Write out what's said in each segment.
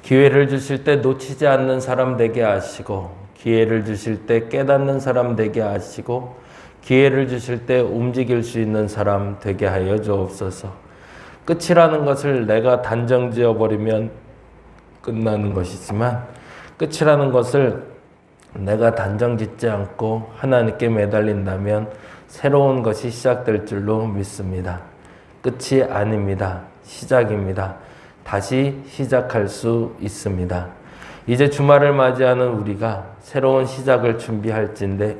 기회를 주실 때 놓치지 않는 사람 되게 하시고, 기회를 주실 때 깨닫는 사람 되게 하시고, 기회를 주실 때 움직일 수 있는 사람 되게 하여 주옵소서. 끝이라는 것을 내가 단정지어 버리면 끝나는 것이지만, 끝이라는 것을 내가 단정짓지 않고 하나님께 매달린다면 새로운 것이 시작될 줄로 믿습니다. 끝이 아닙니다. 시작입니다. 다시 시작할 수 있습니다. 이제 주말을 맞이하는 우리가 새로운 시작을 준비할진데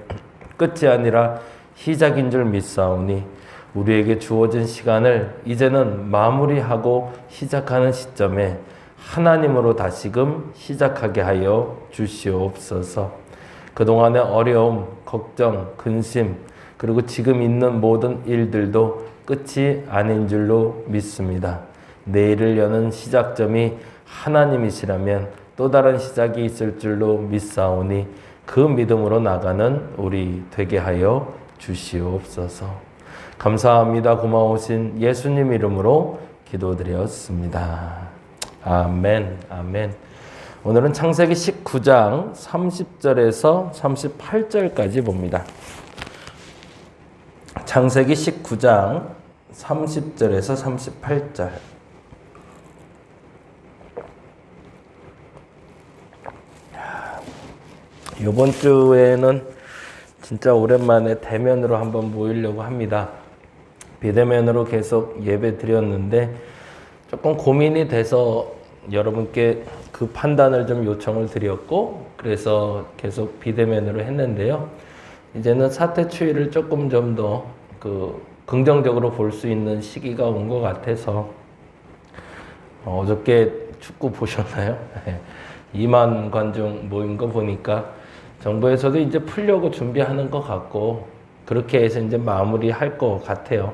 끝이 아니라 시작인 줄 믿사오니 우리에게 주어진 시간을 이제는 마무리하고 시작하는 시점에 하나님으로 다시금 시작하게 하여 주시옵소서. 그동안의 어려움, 걱정, 근심, 그리고 지금 있는 모든 일들도 끝이 아닌 줄로 믿습니다. 내일을 여는 시작점이 하나님이시라면 또 다른 시작이 있을 줄로 믿사오니 그 믿음으로 나가는 우리 되게 하여 주시옵소서. 감사합니다. 고마우신 예수님 이름으로 기도드렸습니다. 아멘, 아멘. 오늘은 창세기 19장 30절에서 38절까지 봅니다. 창세기 19장 30절에서 38절. 이번 주에는 진짜 오랜만에 대면으로 한번 모이려고 합니다. 비대면으로 계속 예배 드렸는데 조금 고민이 돼서 여러분께 그 판단을 좀 요청을 드렸고, 그래서 계속 비대면으로 했는데요. 이제는 사태 추이를 조금 좀 더 긍정적으로 볼 수 있는 시기가 온 것 같아서 어저께 축구 보셨나요? 2만 관중 모인 거 보니까 정부에서도 이제 풀려고 준비하는 것 같고, 그렇게 해서 이제 마무리할 것 같아요.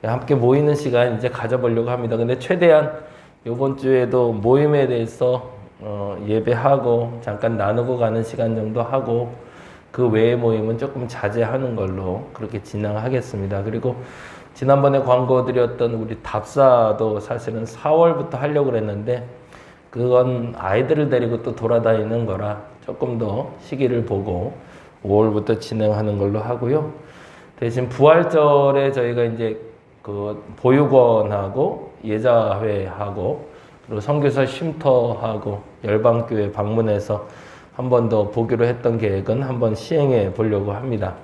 함께 모이는 시간 이제 가져보려고 합니다. 근데 최대한 이번 주에도 모임에 대해서 예배하고 잠깐 나누고 가는 시간 정도 하고, 그 외의 모임은 조금 자제하는 걸로 그렇게 진행하겠습니다. 그리고 지난번에 광고 드렸던 우리 답사도 사실은 4월부터 하려고 그랬는데 그건 아이들을 데리고 또 돌아다니는 거라 조금 더 시기를 보고 5월부터 진행하는 걸로 하고요. 대신 부활절에 저희가 이제 그 보육원하고 예자회하고 그리고 선교사 쉼터하고 열방교회 방문해서 한 번 더 보기로 했던 계획은 한번 시행해 보려고 합니다.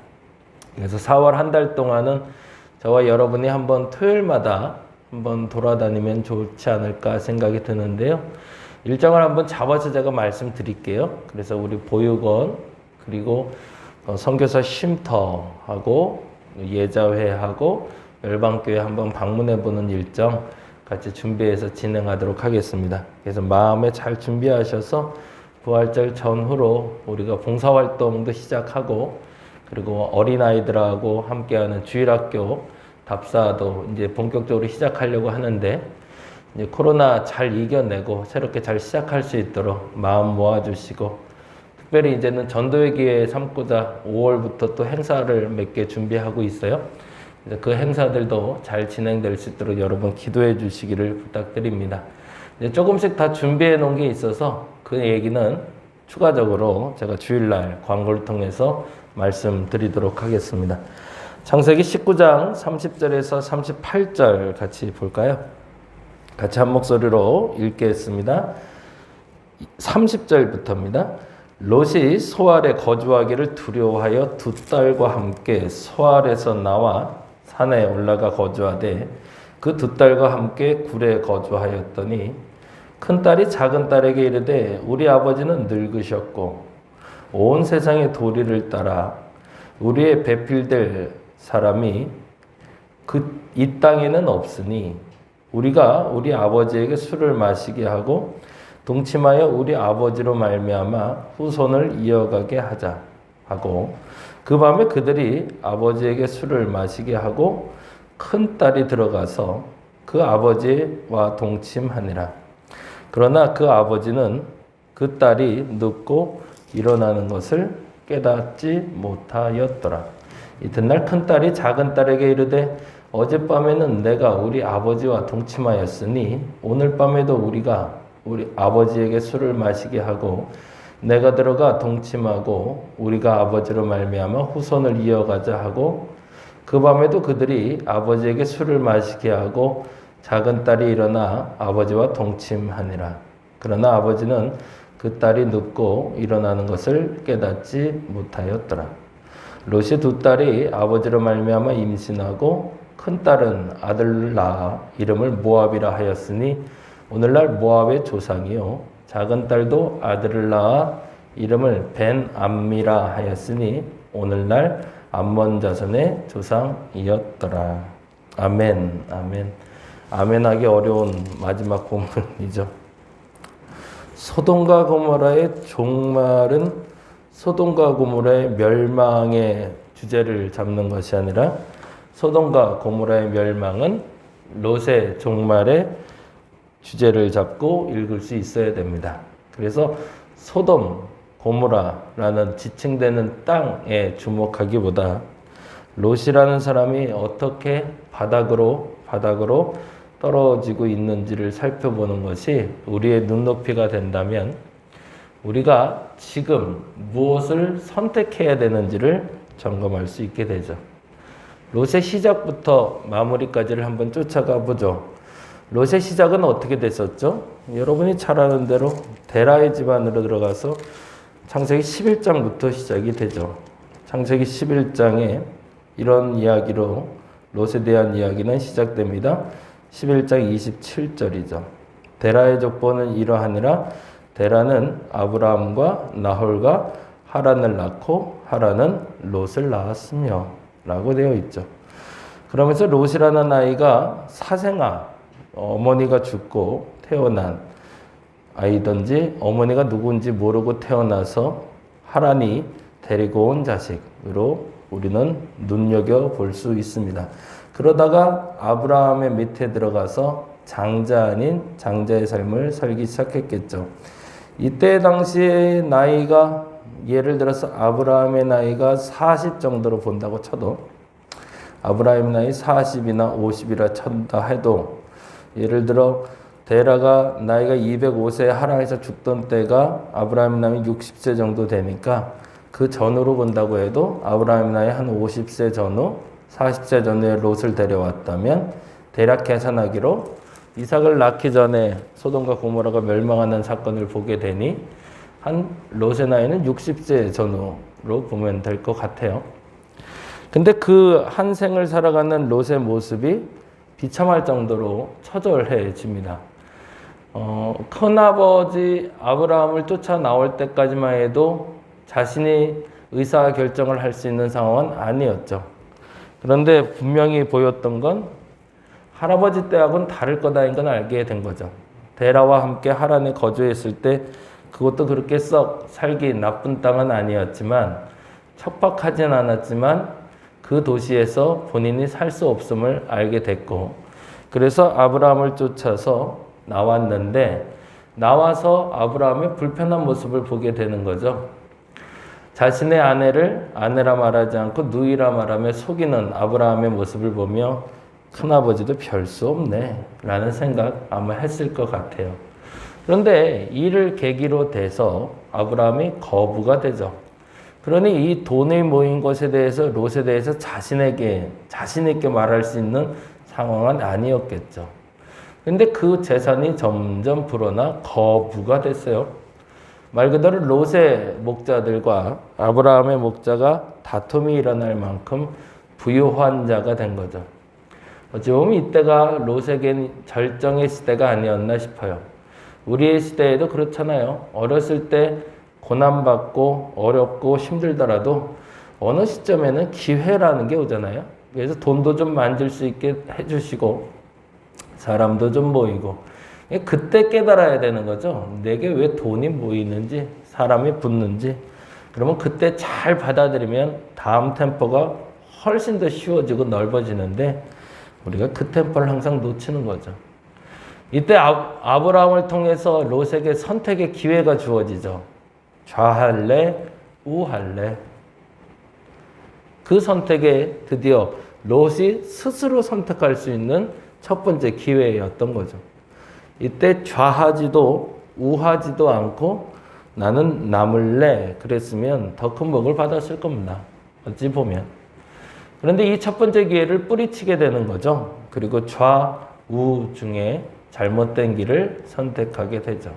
그래서 4월 한 달 동안은 저와 여러분이 한번 토요일마다 한번 돌아다니면 좋지 않을까 생각이 드는데요. 일정을 한번 잡아서 제가 말씀드릴게요. 그래서 우리 보육원 그리고 선교사 쉼터하고 예자회하고 열방교회 한번 방문해보는 일정 같이 준비해서 진행하도록 하겠습니다. 그래서 마음에 잘 준비하셔서 부활절 전후로 우리가 봉사활동도 시작하고, 그리고 어린아이들하고 함께하는 주일학교 답사도 이제 본격적으로 시작하려고 하는데, 이제 코로나 잘 이겨내고 새롭게 잘 시작할 수 있도록 마음 모아주시고, 특별히 이제는 전도의 기회 삼고자 5월부터 또 행사를 몇 개 준비하고 있어요. 그 행사들도 잘 진행될 수 있도록 여러분 기도해 주시기를 부탁드립니다. 이제 조금씩 다 준비해 놓은 게 있어서 그 얘기는 추가적으로 제가 주일날 광고를 통해서 말씀드리도록 하겠습니다. 창세기 19장 30절에서 38절 같이 볼까요? 같이 한 목소리로 읽겠습니다. 30절부터입니다. 롯이 소알에 거주하기를 두려워하여 두 딸과 함께 소알에서 나와 산에 올라가 거주하되 그 두 딸과 함께 굴에 거주하였더니 큰 딸이 작은 딸에게 이르되 우리 아버지는 늙으셨고 온 세상의 도리를 따라 우리의 배필될 사람이 이 땅에는 없으니 우리가 우리 아버지에게 술을 마시게 하고 동침하여 우리 아버지로 말미암아 후손을 이어가게 하자 하고, 그 밤에 그들이 아버지에게 술을 마시게 하고 큰 딸이 들어가서 그 아버지와 동침하니라. 그러나 그 아버지는 그 딸이 눕고 일어나는 것을 깨닫지 못하였더라. 이튿날 큰딸이 작은딸에게 이르되 어젯밤에는 내가 우리 아버지와 동침하였으니 오늘 밤에도 우리가 우리 아버지에게 술을 마시게 하고 내가 들어가 동침하고 우리가 아버지로 말미암아 후손을 이어가자 하고 그 밤에도 그들이 아버지에게 술을 마시게 하고 작은 딸이 일어나 아버지와 동침하니라. 그러나 아버지는 그 딸이 눕고 일어나는 것을 깨닫지 못하였더라. 롯이 두 딸이 아버지로 말미암아 임신하고 큰 딸은 아들을 낳아 이름을 모압이라 하였으니 오늘날 모압의 조상이요 작은 딸도 아들을 낳아 이름을 벤 암미라 하였으니 오늘날 암몬 자손의 조상이었더라. 아멘, 아멘. 아멘하기 어려운 마지막 본문이죠. 소돔과 고모라의 종말은 소돔과 고모라의 멸망의 주제를 잡는 것이 아니라 소돔과 고모라의 멸망은 롯의 종말의 주제를 잡고 읽을 수 있어야 됩니다. 그래서 소돔, 고모라라는 지칭되는 땅에 주목하기보다 롯이라는 사람이 어떻게 바닥으로 떨어지고 있는지를 살펴보는 것이 우리의 눈높이가 된다면 우리가 지금 무엇을 선택해야 되는지를 점검할 수 있게 되죠. 롯의 시작부터 마무리까지를 한번 쫓아가 보죠. 롯의 시작은 어떻게 됐었죠? 여러분이 잘 아는 대로 데라의 집안으로 들어가서 창세기 11장부터 시작이 되죠. 창세기 11장에 이런 이야기로 롯에 대한 이야기는 시작됩니다. 11장 27절이죠. 데라의 족보는 이러하니라. 데라는 아브라함과 나홀과 하란을 낳고 하란은 롯을 낳았으며 라고 되어 있죠. 그러면서 롯이라는 아이가 사생아, 어머니가 죽고 태어난 아이든지 어머니가 누구인지 모르고 태어나서 하란이 데리고 온 자식으로 우리는 눈여겨볼 수 있습니다. 그러다가 아브라함의 밑에 들어가서 장자 아닌 장자의 삶을 살기 시작했겠죠. 이때 당시의 나이가 예를 들어서 아브라함의 나이가 40 정도로 본다고 쳐도 아브라함의 나이 40이나 50이라 쳤다 해도 예를 들어 데라가 나이가 205세 하란에서 죽던 때가 아브라함의 나이 60세 정도 되니까 그 전후로 본다고 해도 아브라함의 나이 한 50세 전후 40세 전후에 롯을 데려왔다면 대략 계산하기로 이삭을 낳기 전에 소돔과 고모라가 멸망하는 사건을 보게 되니 한 롯의 나이는 60세 전후로 보면 될 것 같아요. 근데 그 한 생을 살아가는 롯의 모습이 비참할 정도로 처절해집니다. 큰아버지 아브라함을 쫓아 나올 때까지만 해도 자신이 의사결정을 할 수 있는 상황은 아니었죠. 그런데 분명히 보였던 건 할아버지 때하고는 다를 거다인 건 알게 된 거죠. 데라와 함께 하란에 거주했을 때 그것도 그렇게 썩 살기 나쁜 땅은 아니었지만 척박하진 않았지만 그 도시에서 본인이 살 수 없음을 알게 됐고 그래서 아브라함을 쫓아서 나왔는데 나와서 아브라함의 불편한 모습을 보게 되는 거죠. 자신의 아내를 아내라 말하지 않고 누이라 말하며 속이는 아브라함의 모습을 보며 큰아버지도 별 수 없네 라는 생각 아마 했을 것 같아요. 그런데 이를 계기로 돼서 아브라함이 거부가 되죠. 그러니 이 돈이 모인 것에 대해서 롯에 대해서 자신 있게 말할 수 있는 상황은 아니었겠죠. 근데 그 재산이 점점 불어나 거부가 됐어요. 말 그대로 롯의 목자들과 아브라함의 목자가 다툼이 일어날 만큼 부유한 자가 된 거죠. 어찌 보면 이때가 롯에겐 절정의 시대가 아니었나 싶어요. 우리의 시대에도 그렇잖아요. 어렸을 때 고난받고 어렵고 힘들더라도 어느 시점에는 기회라는 게 오잖아요. 그래서 돈도 좀 만질 수 있게 해주시고 사람도 좀 모이고 그때 깨달아야 되는 거죠. 내게 왜 돈이 모이는지 사람이 붙는지. 그러면 그때 잘 받아들이면 다음 템포가 훨씬 더 쉬워지고 넓어지는데 우리가 그 템포를 항상 놓치는 거죠. 이때 아브라함을 통해서 롯에게 선택의 기회가 주어지죠. 좌할래 우할래. 그 선택에 드디어 롯이 스스로 선택할 수 있는 첫 번째 기회였던 거죠. 이때 좌하지도 우하지도 않고 나는 남을래 그랬으면 더 큰 복을 받았을 겁니다. 어찌 보면. 그런데 이 첫 번째 기회를 뿌리치게 되는 거죠. 그리고 좌우 중에 잘못된 길을 선택하게 되죠.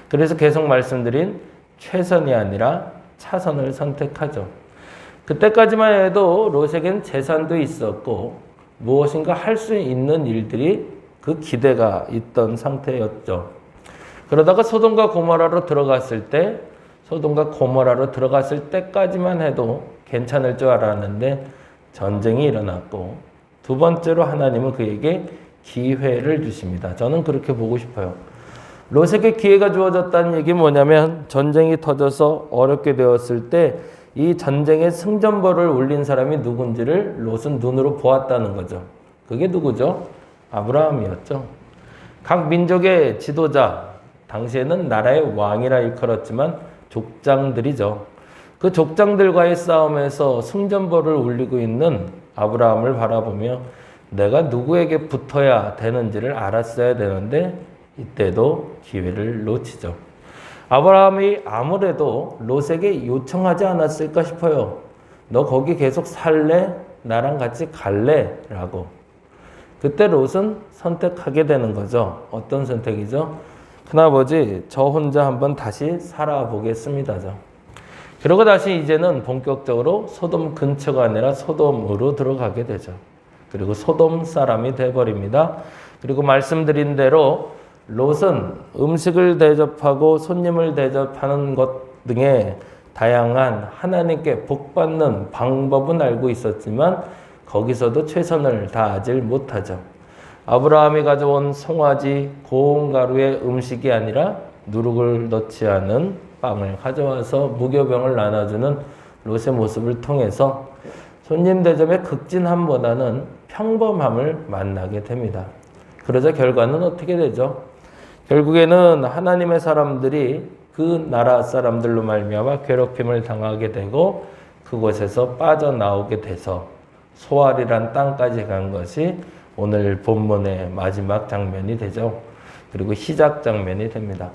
그래서 계속 말씀드린 최선이 아니라 차선을 선택하죠. 그때까지만 해도 롯에겐 재산도 있었고 무엇인가 할 수 있는 일들이 그 기대가 있던 상태였죠. 그러다가 소돔과 고모라로 들어갔을 때까지만 해도 괜찮을 줄 알았는데 전쟁이 일어났고 두 번째로 하나님은 그에게 기회를 주십니다. 저는 그렇게 보고 싶어요. 롯에게 기회가 주어졌다는 얘기는 뭐냐면 전쟁이 터져서 어렵게 되었을 때 이 전쟁의 승전보를 울린 사람이 누군지를 롯은 눈으로 보았다는 거죠. 그게 누구죠? 아브라함이었죠. 각 민족의 지도자, 당시에는 나라의 왕이라 일컬었지만 족장들이죠. 그 족장들과의 싸움에서 승전보를 울리고 있는 아브라함을 바라보며 내가 누구에게 붙어야 되는지를 알았어야 되는데 이때도 기회를 놓치죠. 아브라함이 아무래도 롯에게 요청하지 않았을까 싶어요. 너 거기 계속 살래? 나랑 같이 갈래? 라고. 그때 롯은 선택하게 되는 거죠. 어떤 선택이죠? 큰아버지, 저 혼자 한번 다시 살아보겠습니다죠. 그러고 다시 이제는 본격적으로 소돔 근처가 아니라 소돔으로 들어가게 되죠. 그리고 소돔 사람이 돼버립니다. 그리고 말씀드린 대로 롯은 음식을 대접하고 손님을 대접하는 것 등의 다양한 하나님께 복받는 방법은 알고 있었지만 거기서도 최선을 다하지 못하죠. 아브라함이 가져온 송아지 고운 가루의 음식이 아니라 누룩을 넣지 않은 빵을 가져와서 무교병을 나눠주는 롯의 모습을 통해서 손님 대접의 극진함보다는 평범함을 만나게 됩니다. 그러자 결과는 어떻게 되죠? 결국에는 하나님의 사람들이 그 나라 사람들로 말미암아 괴롭힘을 당하게 되고 그곳에서 빠져나오게 돼서 소알이란 땅까지 간 것이 오늘 본문의 마지막 장면이 되죠. 그리고 시작 장면이 됩니다.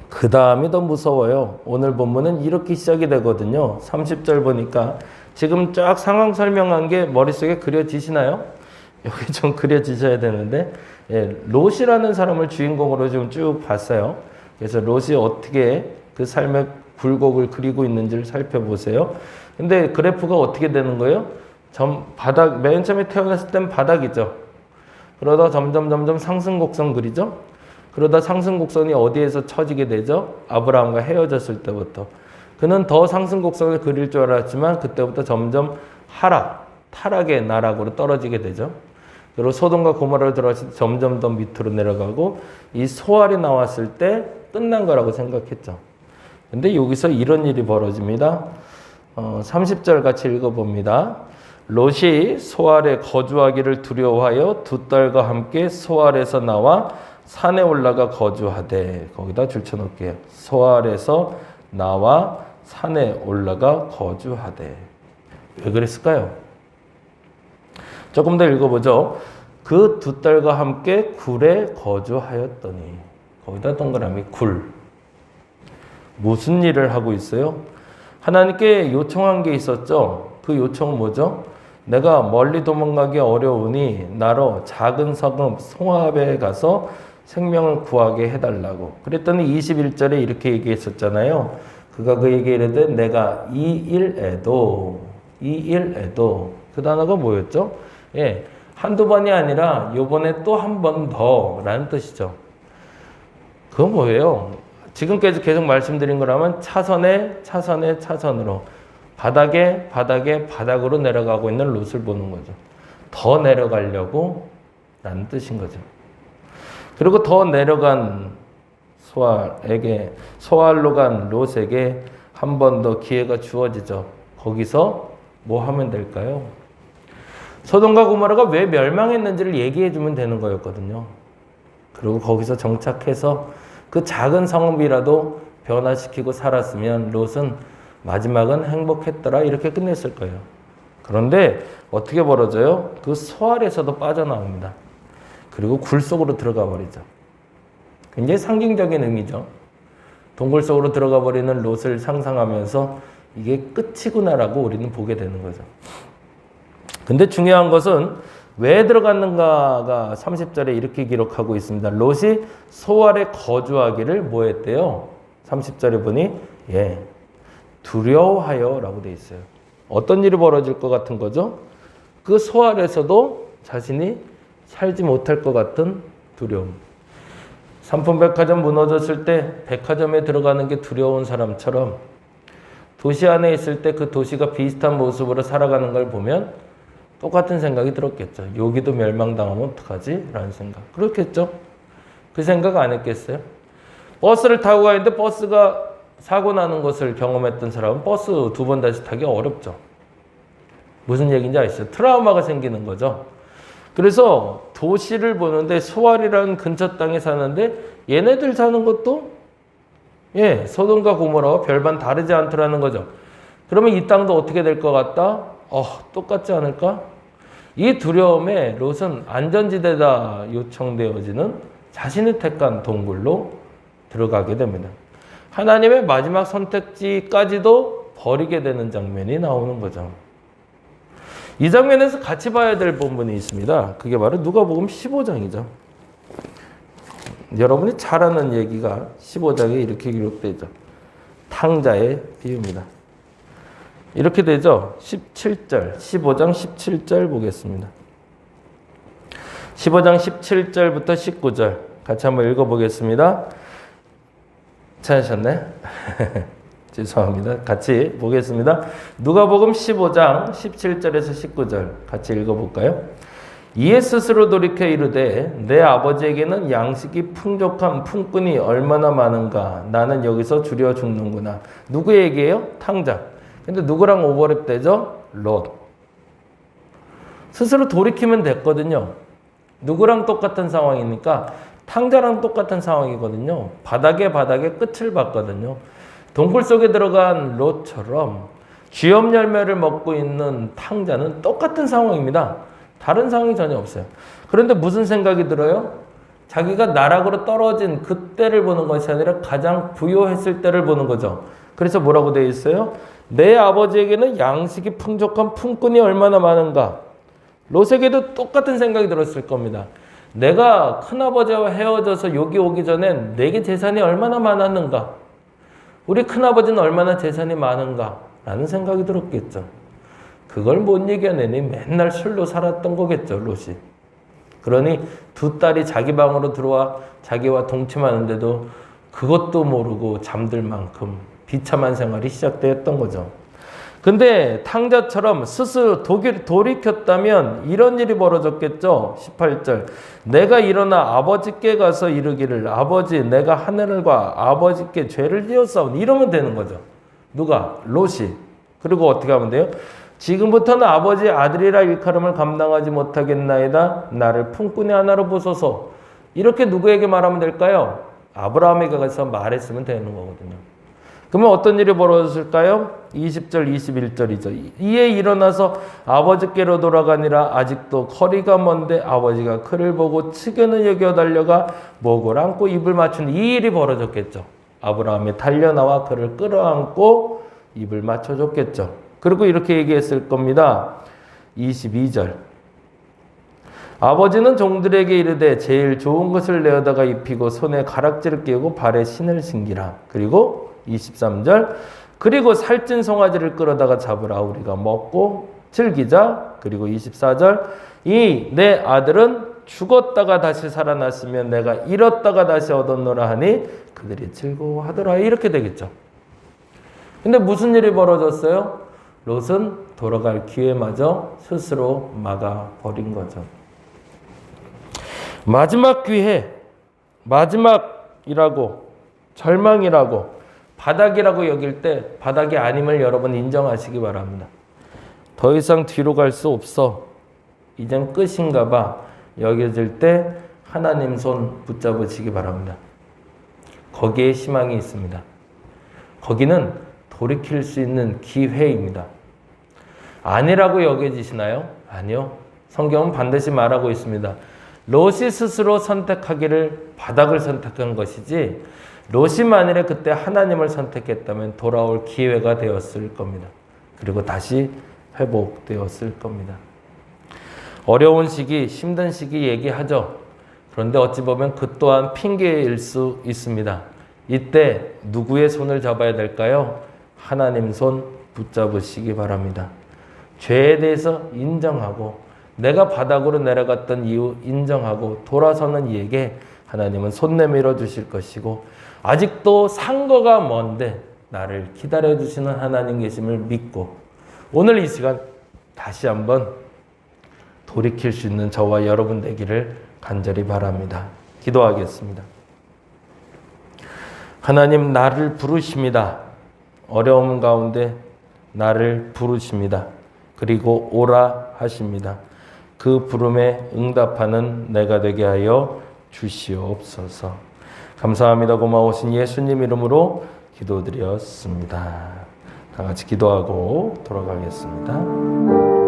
그 다음이 더 무서워요. 오늘 본문은 이렇게 시작이 되거든요. 30절 보니까 지금 쫙 상황 설명한 게 머릿속에 그려지시나요? 여기 좀 그려지셔야 되는데 롯이라는 사람을 주인공으로 지금 쭉 봤어요. 그래서 롯이 어떻게 그 삶의 굴곡을 그리고 있는지를 살펴보세요. 근데 그래프가 어떻게 되는 거예요? 바닥, 맨 처음에 태어났을 땐 바닥이죠. 그러다 점점 상승 곡선 그리죠. 그러다 상승 곡선이 어디에서 처지게 되죠? 아브라함과 헤어졌을 때부터. 그는 더 상승 곡선을 그릴 줄 알았지만 그때부터 점점 타락의 나락으로 떨어지게 되죠. 그리고 소돔과 고모라로 들어갔을 때 점점 더 밑으로 내려가고 이 소알이 나왔을 때 끝난 거라고 생각했죠. 근데 여기서 이런 일이 벌어집니다. 30절 같이 읽어봅니다. 롯이 소알에 거주하기를 두려워하여 두 딸과 함께 소알에서 나와 산에 올라가 거주하되 거기다 줄쳐놓을게요. 소알에서 나와 산에 올라가 거주하되 왜 그랬을까요? 조금 더 읽어보죠. 그 두 딸과 함께 굴에 거주하였더니 거기다 동그라미 굴. 무슨 일을 하고 있어요? 하나님께 요청한 게 있었죠. 그 요청은 뭐죠? 내가 멀리 도망가기 어려우니 나로 작은 성읍 송압에 가서 생명을 구하게 해달라고. 그랬더니 21절에 이렇게 얘기했었잖아요. 그가 그에게 이르되 내가 이 일에도 그 단어가 뭐였죠? 한두 번이 아니라 요번에 또 한 번 더라는 뜻이죠. 그건 뭐예요? 지금까지 계속 말씀드린 거라면 차선으로 바닥으로 내려가고 있는 롯을 보는 거죠. 더 내려가려고 라는 뜻인 거죠. 그리고 더 내려간 소알로 간 롯에게 한 번 더 기회가 주어지죠. 거기서 뭐 하면 될까요? 소돔과 고모라가 왜 멸망했는지를 얘기해 주면 되는 거였거든요. 그리고 거기서 정착해서 그 작은 성읍이라도 변화시키고 살았으면 롯은 마지막은 행복했더라 이렇게 끝냈을 거예요. 그런데 어떻게 벌어져요? 그 소알에서도 빠져나옵니다. 그리고 굴 속으로 들어가 버리죠. 굉장히 상징적인 의미죠. 동굴 속으로 들어가 버리는 롯을 상상하면서 이게 끝이구나라고 우리는 보게 되는 거죠. 근데 중요한 것은 왜 들어갔는가가 30절에 이렇게 기록하고 있습니다. 롯이 소알에 거주하기를 뭐 했대요? 30절에 보니 두려워하여 라고 돼 있어요. 어떤 일이 벌어질 것 같은 거죠? 그 소알에서도 자신이 살지 못할 것 같은 두려움. 삼풍백화점 무너졌을 때 백화점에 들어가는 게 두려운 사람처럼 도시 안에 있을 때 그 도시가 비슷한 모습으로 살아가는 걸 보면 똑같은 생각이 들었겠죠. 여기도 멸망당하면 어떡하지? 라는 생각. 그렇겠죠? 그 생각 안 했겠어요? 버스를 타고 가는데 버스가 사고 나는 것을 경험했던 사람은 버스 2번 다시 타기 어렵죠. 무슨 얘기인지 아시죠? 트라우마가 생기는 거죠. 그래서 도시를 보는데 소알이라는 근처 땅에 사는데 얘네들 사는 것도 소돔과 고모라와 별반 다르지 않더라는 거죠. 그러면 이 땅도 어떻게 될 것 같다? 똑같지 않을까? 이 두려움에 롯은 안전지대다 요청되어지는 자신이 택한 동굴로 들어가게 됩니다. 하나님의 마지막 선택지까지도 버리게 되는 장면이 나오는 거죠. 이 장면에서 같이 봐야 될 본문이 있습니다. 그게 바로 누가복음 15장이죠. 여러분이 잘 아는 얘기가 15장에 이렇게 기록되어 있죠. 탕자의 비유입니다. 이렇게 되죠. 17절, 15장 17절 보겠습니다. 15장 17절부터 19절 같이 한번 읽어보겠습니다. 찾으셨네? 죄송합니다. 같이 보겠습니다. 누가복음 15장 17절에서 19절 같이 읽어볼까요? 이에 스스로 돌이켜 이르되 내 아버지에게는 양식이 풍족한 품꾼이 얼마나 많은가. 나는 여기서 줄여 죽는구나. 누구 얘기예요? 탕자. 근데 누구랑 오버랩 되죠? 롯. 스스로 돌이키면 됐거든요. 누구랑 똑같은 상황이니까 탕자랑 똑같은 상황이거든요. 바닥에 끝을 봤거든요. 동굴 속에 들어간 롯처럼 쥐염 열매를 먹고 있는 탕자는 똑같은 상황입니다. 다른 상황이 전혀 없어요. 그런데 무슨 생각이 들어요? 자기가 나락으로 떨어진 그때를 보는 것이 아니라 가장 부요했을 때를 보는 거죠. 그래서 뭐라고 되어 있어요? 내 아버지에게는 양식이 풍족한 품꾼이 얼마나 많은가. 롯에게도 똑같은 생각이 들었을 겁니다. 내가 큰아버지와 헤어져서 여기 오기 전엔 내게 재산이 얼마나 많았는가. 우리 큰아버지는 얼마나 재산이 많은가 라는 생각이 들었겠죠. 그걸 못 이겨내니 맨날 술로 살았던 거겠죠, 롯이. 그러니 두 딸이 자기 방으로 들어와 자기와 동침하는데도 그것도 모르고 잠들 만큼 비참한 생활이 시작되었던 거죠. 근데 탕자처럼 스스로 돌이켰다면 이런 일이 벌어졌겠죠. 18절. 내가 일어나 아버지께 가서 이르기를 아버지 내가 하늘과 아버지께 죄를 지었사오니 이러면 되는 거죠. 누가? 롯이. 그리고 어떻게 하면 돼요? 지금부터는 아버지의 아들이라 일컬음을 감당하지 못하겠나이다. 나를 품꾼의 하나로 보소서. 이렇게 누구에게 말하면 될까요? 아브라함에게 가서 말했으면 되는 거거든요. 그러면 어떤 일이 벌어졌을까요? 20절, 21절이죠. 이에 일어나서 아버지께로 돌아가니라. 아직도 거리가 먼데 아버지가 그를 보고 측연히 여겨 달려가 목을 안고 입을 맞춘 이 일이 벌어졌겠죠. 아브라함이 달려나와 그를 끌어안고 입을 맞춰줬겠죠. 그리고 이렇게 얘기했을 겁니다. 22절. 아버지는 종들에게 이르되 제일 좋은 것을 내어다가 입히고 손에 가락지를 끼우고 발에 신을 신기라. 그리고 23절. 그리고 살찐 송아지를 끌어다가 잡으라. 우리가 먹고 즐기자. 그리고 24절. 이 내 아들은 죽었다가 다시 살아났으면 내가 잃었다가 다시 얻었노라 하니 그들이 즐거워하더라. 이렇게 되겠죠. 근데 무슨 일이 벌어졌어요? 롯은 돌아갈 기회마저 스스로 막아버린 거죠. 마지막 기회, 마지막이라고, 절망이라고, 바닥이라고 여길 때 바닥이 아님을 여러분 인정하시기 바랍니다. 더 이상 뒤로 갈 수 없어. 이젠 끝인가 봐. 여겨질 때 하나님 손 붙잡으시기 바랍니다. 거기에 희망이 있습니다. 거기는 돌이킬 수 있는 기회입니다. 아니라고 여겨지시나요? 아니요. 성경은 반드시 말하고 있습니다. 롯이 스스로 선택하기를 바닥을 선택한 것이지 롯이 만일에 그때 하나님을 선택했다면 돌아올 기회가 되었을 겁니다. 그리고 다시 회복되었을 겁니다. 어려운 시기, 힘든 시기 얘기하죠. 그런데 어찌 보면 그 또한 핑계일 수 있습니다. 이때 누구의 손을 잡아야 될까요? 하나님 손 붙잡으시기 바랍니다. 죄에 대해서 인정하고 내가 바닥으로 내려갔던 이유 인정하고 돌아서는 이에게 하나님은 손 내밀어 주실 것이고 아직도 상거가 먼데 나를 기다려 주시는 하나님 계심을 믿고 오늘 이 시간 다시 한번 돌이킬 수 있는 저와 여러분 되기를 간절히 바랍니다. 기도하겠습니다. 하나님 나를 부르십니다. 어려움 가운데 나를 부르십니다. 그리고 오라 하십니다. 그 부름에 응답하는 내가 되게 하여 주시옵소서. 감사합니다. 고마우신 예수님 이름으로 기도드렸습니다. 다 같이 기도하고 돌아가겠습니다.